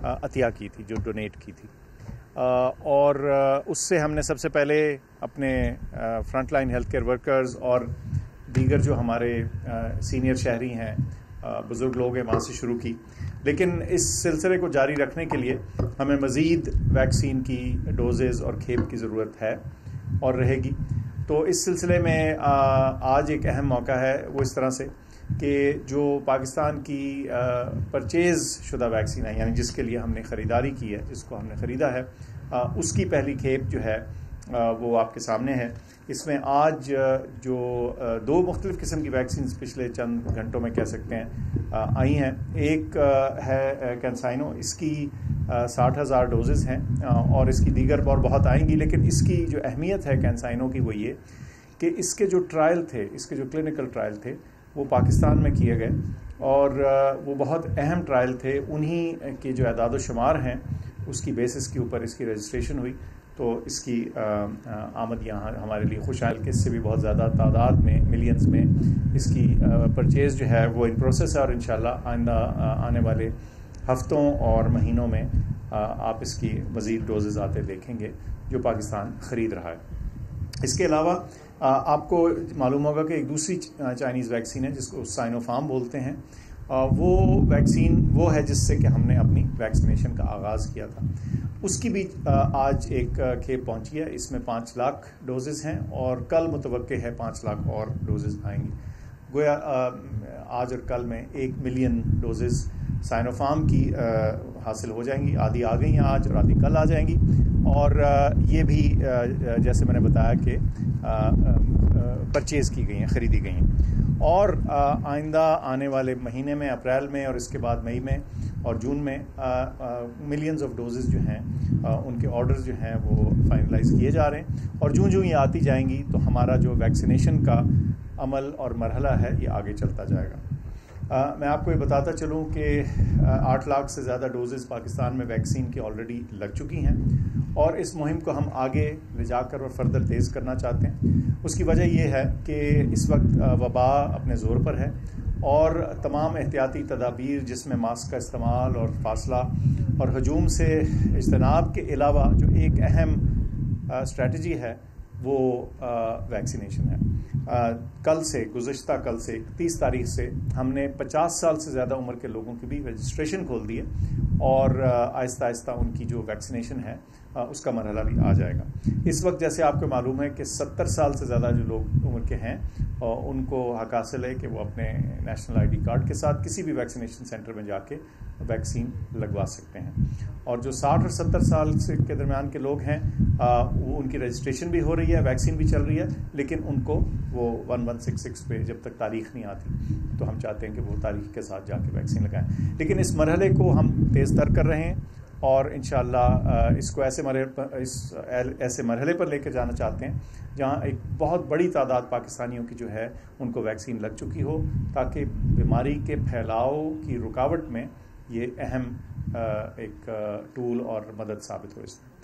عطیہ کی تھی، جو ڈونیٹ کی تھی، اور اس سے ہم نے سب سے پہلے اپنے front line health care workers اور دیگر جو ہمارے سینئر شہری ہیں، بزرگ لوگ ہیں، وہاں سے شروع کی. لیکن اس سلسلے کو جاری رکھنے کے لیے ہمیں مزید ویکسین کی ڈوزز اور کھیپ کی ضرورت ہے اور رہے گی. تو اس سلسلے میں آج ایک اہم موقع ہے، وہ اس طرح سے کہ جو پاکستان کی پرچیز شدہ ویکسین ہے، یعنی جس کے لیے ہم نے خریداری کی ہے، جس کو ہم نے خریدا ہے، اس کی پہلی کھیپ جو ہے وہ آپ کے سامنے ہے. اس میں آج جو دو مختلف قسم کی ویکسینز پچھلے چند گھنٹوں میں کہہ سکتے ہیں آئی ہیں. ایک ہے کینسائنو، اس کی 60,000 ڈوزز ہیں اور اس کی دیگر اور بہت آئیں گی. لیکن اس کی جو اہمیت ہے کینسائنو کی وہ یہ کہ اس کے جو ٹرائل تھے، اس کے جو کلینکل ٹرائل تھے، وہ پاکستان میں کیے گئے اور وہ بہت اہم ٹرائل تھے. انہی کے جو اعداد و شمار ہیں اس کی بیسس کے اوپر اس کی رجسٹریشن ہوئی. تو اس کی آمد یہاں ہمارے لیے خوشحال کہ اس سے بھی بہت زیادہ تعداد میں، ملینز میں اس کی پرچیز جو ہے وہ ان پروسیس ہے، اور انشاءاللہ آئندہ آنے والے ہفتوں اور مہینوں میں آپ اس کی مزید ڈوزز آتے دیکھیں گے جو پاکستان خرید رہا ہے. اس کے علاوہ آپ کو معلوم ہوگا کہ ایک دوسری چائنیز ویکسین ہے جس کو سائنو فارم بولتے ہیں. وہ ویکسین وہ ہے جس سے کہ ہم نے اپنی ویکسینیشن کا آغاز کیا تھا. اس کی بھی آج ایک کھیپ پہنچی ہے. اس میں 5 لاکھ ڈوزز ہیں اور کل متوقع ہے 5 لاکھ اور ڈوزز آئیں گی. گویا آج اور کل میں 1 ملین ڈوزز سائنو فارم کی حاصل ہو جائیں گی. آدھی آ گئی ہیں آج اور آدھی کل آ جائیں گی. اور یہ بھی جیسے میں نے بتایا کہ پرچیز کی گئی ہیں، خریدی گئی ہیں. اور آئندہ آنے والے مہینے میں، اپریل میں اور اس کے بعد مئی میں اور جون میں ملینز آف ڈوزز جو ہیں ان کے آرڈرز جو ہیں وہ فائنلائز کیے جا رہے ہیں. اور جوں یہ آتی جائیں گی تو ہمارا جو ویکسینیشن کا عمل اور مرحلہ ہے یہ آگے چلتا جائے گا. میں آپ کو یہ بتاتا چلوں کہ 8 لاکھ سے زیادہ ڈوزز پاکستان میں ویکسین کی آلریڈی لگ چکی ہیں اور اس مہم کو ہم آگے لے جا کر اور فردر تیز کرنا چاہتے ہیں. اس کی وجہ یہ ہے کہ اس وقت وبا اپنے زور پر ہے اور تمام احتیاطی تدابیر جس میں ماسک کا استعمال اور فاصلہ اور ہجوم سے اجتناب کے علاوہ جو ایک اہم اسٹریٹجی ہے وہ ویکسینیشن ہے. گزشتہ کل سے 30 تاریخ سے ہم نے 50 سال سے زیادہ عمر کے لوگوں کی بھی رجسٹریشن کھول دی ہے اور آہستہ آہستہ ان کی جو ویکسینیشن ہے اس کا مرحلہ بھی آ جائے گا. اس وقت جیسے آپ کو معلوم ہے کہ 70 سال سے زیادہ جو لوگ عمر کے ہیں ان کو حق حاصل ہے کہ وہ اپنے نیشنل آئی ڈی کارڈ کے ساتھ کسی بھی ویکسینیشن سینٹر میں جا کے ویکسین لگوا سکتے ہیں. اور جو 60 اور 70 سال سے کے درمیان کے لوگ ہیں وہ ان کی رجسٹریشن بھی ہو رہی ہے، ویکسین بھی چل رہی ہے، لیکن ان کو وہ 1166 پہ جب تک تاریخ نہیں آتی تو ہم چاہتے ہیں کہ وہ تاریخ کے ساتھ جا کے ویکسین لگائیں. لیکن اس مرحلے کو ہم تیز تر کر رہے ہیں اور انشاءاللہ اس کو ایسے مرحلے پر لے کے جانا چاہتے ہیں جہاں ایک بہت بڑی تعداد پاکستانیوں کی جو ہے ان کو ویکسین لگ چکی ہو، تاکہ بیماری کے پھیلاؤ کی رکاوٹ میں یہ اہم ایک ٹول اور مدد ثابت ہو. اس میں